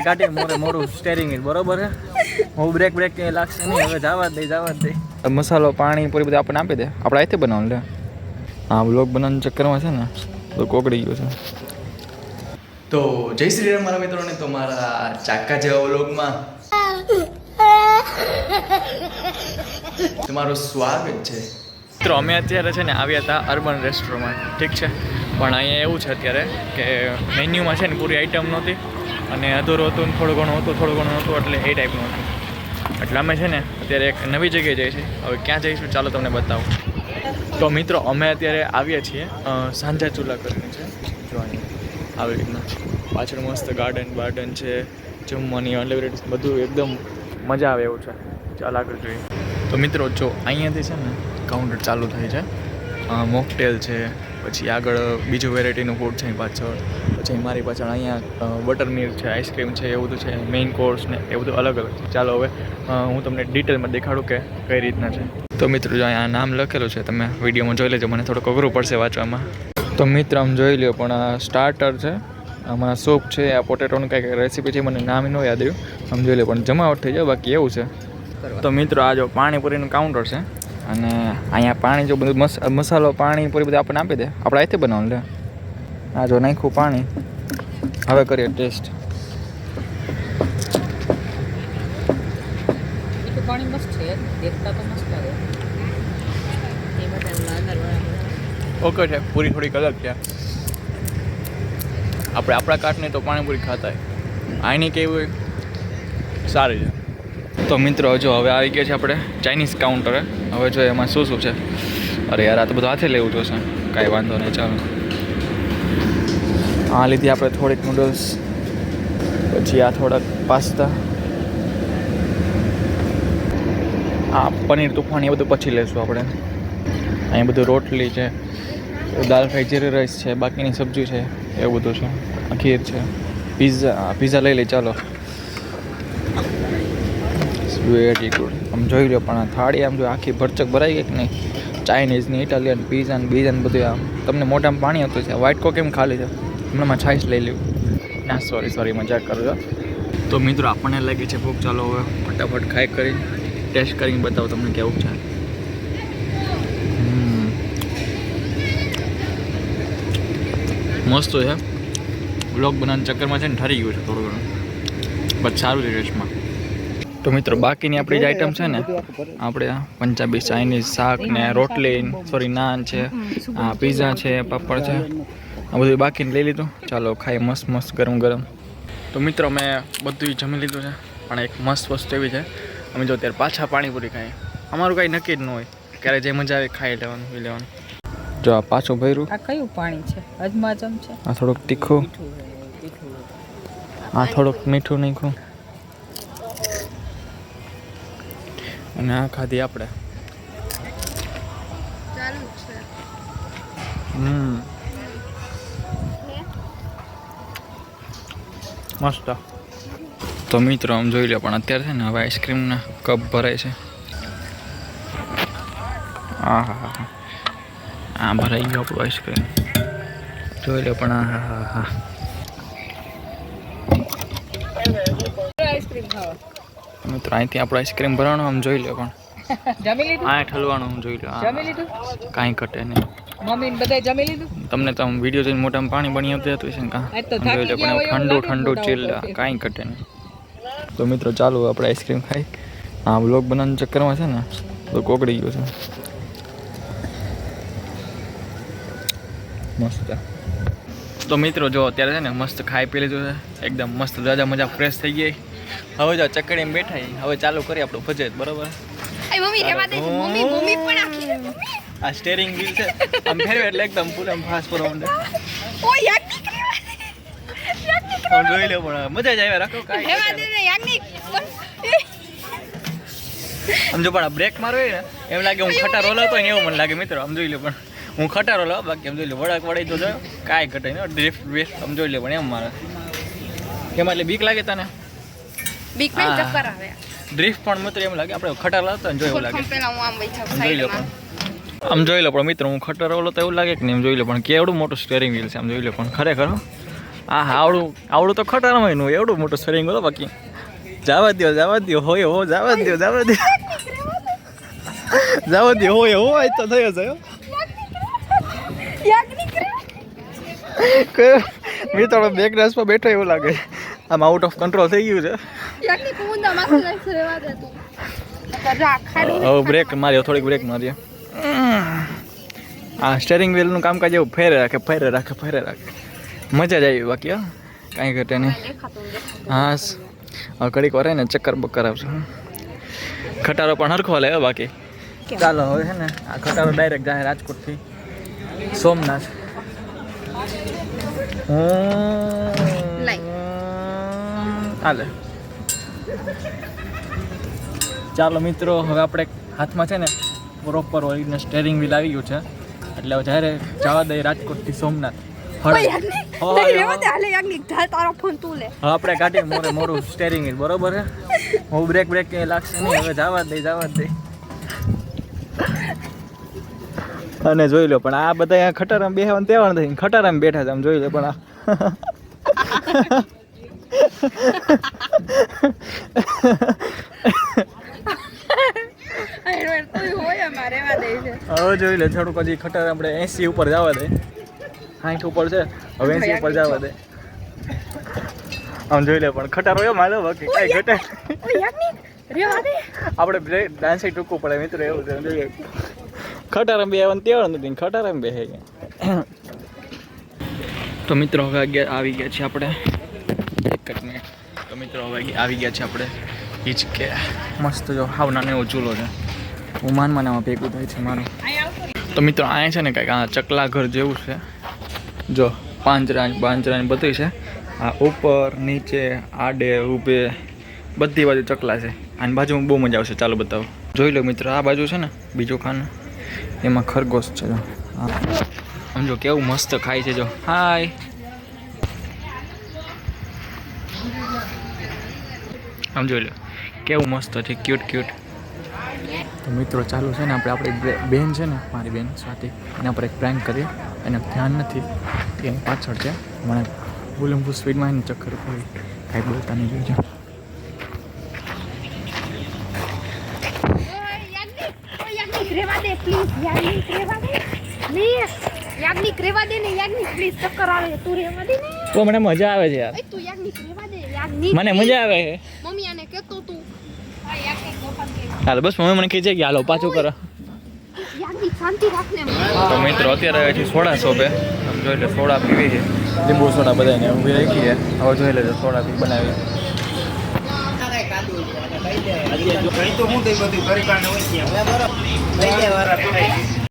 ગાડી મોરું સ્ટેરિંગ બરોબર છે. હું બ્રેક કે લાગશે નહીં. હવે જવા જ દે. મસાલો પાણી પૂરી બધું આપણને આપી દે. આપણે અહીંથી બનાવવાનું લે. હા, વ્લોગ બનાવવાના ચક્કરમાં છે ને તો કોકડી ગયો છે. તો જય શ્રી રામ મારા મિત્રોને. તો મારા ચાકા જેવા વ્લોગમાં તમારું સ્વાગત છે. મિત્રો અમે અત્યારે છે ને આવ્યા હતા અર્બન રેસ્ટોરન્ટમાં. ઠીક છે, પણ અહીંયા એવું છે અત્યારે કે મેન્યુમાં છે ને પૂરી આઈટમ નહોતી અને અધૂરું હતું ને થોડું ઘણું હતું એટલે એ ટાઈપનું હતું. એટલે અમે છે ને અત્યારે એક નવી જગ્યાએ જઈએ છીએ. હવે ક્યાં જઈશું ચાલો તમને બતાવું. તો મિત્રો અમે અત્યારે આવ્યા છીએ સાંજા ચૂલા કરીને છે. જો અહીંયા આવી રીતના પાછળ મસ્ત ગાર્ડન છે, જમવાની અનલિમિટેડ બધું એકદમ મજા આવે એવું છે. ચાલ આગળ જોઈએ. તો મિત્રો જો અહીંયાથી છે ને કાઉન્ટર ચાલુ થાય છે. મોકટેલ છે, પછી આગળ બીજું વેરાયટીનું ફૂડ છે પાછળ, પછી મારી પાછળ અહીંયા બટર મિલ્ક છે, આઈસ્ક્રીમ છે, એવું બધું છે, મેઇન કોર્સ ને એ બધું અલગ અલગ છે. ચાલો હવે હું તમને ડિટેલમાં દેખાડું કે કઈ રીતના છે. તો મિત્રો જો અહીંયા નામ લખેલું છે, તમે વિડીયોમાં જોઈ લેજો. મને થોડુંક અઘરું પડશે વાંચવામાં. તો મિત્ર આમ જોઈ લ્યો. પણ આ સ્ટાર્ટર છે, આમાં સૂપ છે, આ પોટેટોનું કંઈક રેસીપી છે, મને નામ ન યાદ રહ્યું. આમ જોઈ લો. પણ જમાવટ થઈ જાય બાકી એવું છે. તો મિત્રો આ જો પાણીપુરીનું કાઉન્ટર છે અને અહીંયા પાણી જો બધું મસાલો પાણીપુરી બધું આપણને આપી દે. આપણે અહીંથી બનાવવાનું લે. આ જો નાખ્યું પાણી. હવે કરીએ ટેસ્ટ. પાણી મસ્ત છે, દેખતા તો મસ્ત લાગે. ઓકે છે, પૂરી થોડીક અલગ છે. આપણે આપણા કાઠને તો પાણીપુરી ખાતા હોય, આની કેવું હોય સારી છે. તો મિત્રો જો હવે આવી ગયા છે આપણે ચાઇનીઝ કાઉન્ટરે. હવે જો એમાં શું છે. અરે યાર, આ તો બધું હાથે લેવું જોશે. કાંઈ વાંધો નહીં, ચાલો. આ લીધી આપણે થોડીક નૂડલ્સ, પછી આ થોડાક પાસ્તા, આ પનીર તુફાન, એ બધું પછી લેશું આપણે. અહીંયા બધું રોટલી છે, દાલ ફ્રાય જીરા રાઈસ છે, બાકીની સબ્જી છે, એવું બધું છે. ખીર છે, પીઝા લઈ લઈ ચાલો. Very good. આમ જોઈ લો. પણ થાળી આમ જો આખી ભરચક ભરાઈ ગઈ કે નહીં. ચાઇનીઝની, ઇટાલિયન, પીઝા ને બીઝા ને બધું. આમ તમને મોઢામાં પાણી હતું છે. વ્હાઈટ કોક કેમ ખાલી છે? હમણાં છાશ લઈ લ્યું. ના સોરી મજાક કરું છો. તો મિત્રો આપણને લાગી છે ભૂખ. ચાલો હવે ફટાફટ ખાઈ કરી ટેસ્ટ કરીને બતાવો તમને કેવું છે. મસ્ત છે. બ્લોગ બનાવવાના ચક્કરમાં છે ને ઠરી ગયું છે થોડું ઘણું, બટ સારું છે ટેસ્ટમાં. તો મિત્રો બાકીની આપણી જે આઈટમ છે ને, આપણે પંજાબી ચાઇનીઝ શાક ને રોટલી નાન છે, પીઝા છે, પાપડ છે, આ બધું બાકીને લઈ લીધું. ચાલો ખાઈ મસ્ત ગરમ. તો મિત્રો મેં બધું જમી લીધું છે. પણ એક મસ્ત વસ્તુ એવી છે, અમે જો ત્યારે પાછા પાણીપુરી ખાઈએ. અમારું કાંઈ નક્કી જ ન હોય, ક્યારે જે મજા આવે ખાઈ લેવાનું, પી લેવાનું. જો આ પાછું ભર્યું. આ કયું પાણી છે? અજમાજમ છે. આ થોડુંક તીખું, આ થોડુંક મીઠું નાખ્યું અને આ ખાધી આપણે. મસ્ત. તો મિત્રો આમ જોઈ લો. પણ અત્યારે છે ને હવે આઈસ્ક્રીમના કપ ભરાય છે. હા ભરાઈ ગયો આપણું આઈસ્ક્રીમ. જોઈ લો. પણ હા મિત્રો અહીંથી આપણું આઈસ્ક્રીમ ભરવાનું. આમ જોઈ લો. પણ જમી લીધું? આ ઠલવાનું જોઈ લો. જમી લીધું? કાંઈ ઘટે નહીં. મમ્મી બધાય જમી લીધું? તમને તો આમ વિડીયો જોઈને મોઢામાં પાણી બની આવતું હતું છે ને. જોઈ લો. પણ ઠંડુ ચીલ, કાંઈ ઘટે નહીં. તો મિત્રો ચાલો આપણે આઈસ્ક્રીમ ખાઈ. હા, વ્લોગ બનાવવાના ચક્કરમાં છે ને તો કોકડી ગયો છે. મસ્ત. તો મિત્રો જો અત્યારે છે ને મસ્ત ખાઈ પી લીધું છે. એકદમ મસ્ત મજા ફ્રેશ થઈ ગઈ. હવે જો ચકડીમાં બેઠા. હવે ચાલુ કરીએ આપણું બજેટ. બરોબર. આ સ્ટેરિંગ વ્હીલ છે, આમ ફેરવે એટલે એકદમ પૂરા ફાસ્ટ ફરવા માંડે. જોઈ લો. પણ મજા જ આવે. રાખો કાંઈ આમ જો. પણ બ્રેક મારો ને એમ લાગે હું ખટારો લાવતો હોય ને એવું મને લાગે મિત્રો. આમ જોઈ લો. પણ હું ખટારો લાવ બાકી આમ જોઈ લો. વડાઈ તો જોયો કાંઈ ઘટે ને. ડ્રિફ્ટ વેસ્ટ આમ જોઈ લે. પણ એમ મારે એમાં એટલે બીક લાગે તને? બીક નહીં, ચક્કર આવે. ડ્રિફ્ટ પણ મિત્રો એમ લાગે આપણે ખટારો લાવતો ને જોઈ એવું લાગે. જોઈ લો. પણ આમ જોઈ લો. પણ મિત્રો હું ખટારો લાવતો એવું લાગે કે નહીં? એમ જોઈ લો. પણ કેવડું મોટું સ્ટેરિંગ વ્હીલ છે. આમ જોઈ લો. પણ ખરેખર હા આવડું તો ખટારામાં નું એવડું મોટું સ્ટેરિંગ હતો બાકી જવા દો હોય હો જવા દો હોય હો આજ તો થયો છે મેં તો બેક રેસ પર બેઠો એવું લાગે આમ આઉટ ઓફ કંટ્રોલ થઈ ગયું છે યાકની કુંડા માથે જાય રેવા દે તું જા ખાડું હવે બ્રેક માર્યો થોડીક બ્રેક માર્યો આ સ્ટેરિંગ વ્હીલનું કામકાજ એવું ફેરે રાખે મજા જ આવી બાકી હા કાંઈ ઘટે નહીં હા હવે ઘડીક વાર ને ચક્કર બક્કર આવશે ખટારો પણ હરખો લે બાકી ચાલો હવે છે ને આ ખટારો ડાયરેક્ટ જાય રાજકોટથી સોમનાથ હાલે ચાલો મિત્રો હવે આપણે હાથમાં છે ને પ્રોપર ઓરિજિનલ સ્ટેરિંગ વ્હીલ આવી ગયું છે એટલે હવે જ્યારે જવા દઈએ રાજકોટથી સોમનાથ હવે આપણે કાઢીએ મોરું સ્ટેરિંગ વ્હીલ બરોબર છે હું બ્રેક ક્યાંય લાગશે નહીં હવે જવા દઈ અને જોઈ લો પણ આ બધા અહીંયા ખટારામાં બેહવાનું તેવાનું નથી ખટારામાં બેઠા છે આમ જોઈ લો પણ આ હવે જોઈ લે થોડુંક હજી ખટાર આપણે 80 ઉપર જવા દે 60 ઉપર છે હવે 80 ઉપર જવા દે આમ જોઈ લે પણ ખટારો એમ હાલો બાકી કઈ ઘટે આપણે ડાન્સ ટૂંકવું પડે મિત્રો એવું છે જોઈએ ખટારામાં બેહવાનું તેવાનું નથી ખટારામાં બેહે તો મિત્રો હવે આવી ગયા છીએ આપણે એક જ મિનિટ તો મિત્રો હવે આવી ગયા છીએ આપણે હિચકે મસ્ત જો હાવ નાનો એવો ચૂલો છે હું માનમાં ભેગું થાય છે મારું તો મિત્રો અહીંયા છે ને કંઈક આ ચકલા ઘર જેવું છે જો પાંજરા બધું છે આ ઉપર નીચે આડે ઊભે બધી બાજુ ચકલા છે આની બાજુમાં બહુ મજા આવશે ચાલો બતાવો જોઈ લો મિત્રો આ બાજુ છે ને બીજું ખાનું એમાં ખરગોશ છે જો સમજો કેવું મસ્ત ખાય છે જો હાય આમ જોઈ લો કેવું મસ્ત છે ક્યુટ તો મિત્રો ચાલુ છે ને આપણી બેન છે ને મારી બેન સાથે એના પર એક પ્રેન્ક કરીએ એને ધ્યાન નથી કે એની પાછળ છે મને બોલું સ્પીડમાં એને ચક્કર પડી કાંઈ બોલતા નહીં જોઈજો તો મને મજા આવે છે યાર મને મજા આવે છે મમ્મી આને કહેતો તું હાલો બસ મમ્મી મને કહી જાય કે હાલો પાછું કરો શાંતિ રાખને તો મિત્રો અત્યારે હજી સોડા શોપે જોઈ લે સોડા પીવી છે લીંબુ સોડા બધાને ઊભી રાખી છે હવે જોઈ લેજો સોડા પી બનાવી તો હું બધું કરી કાઢે હોય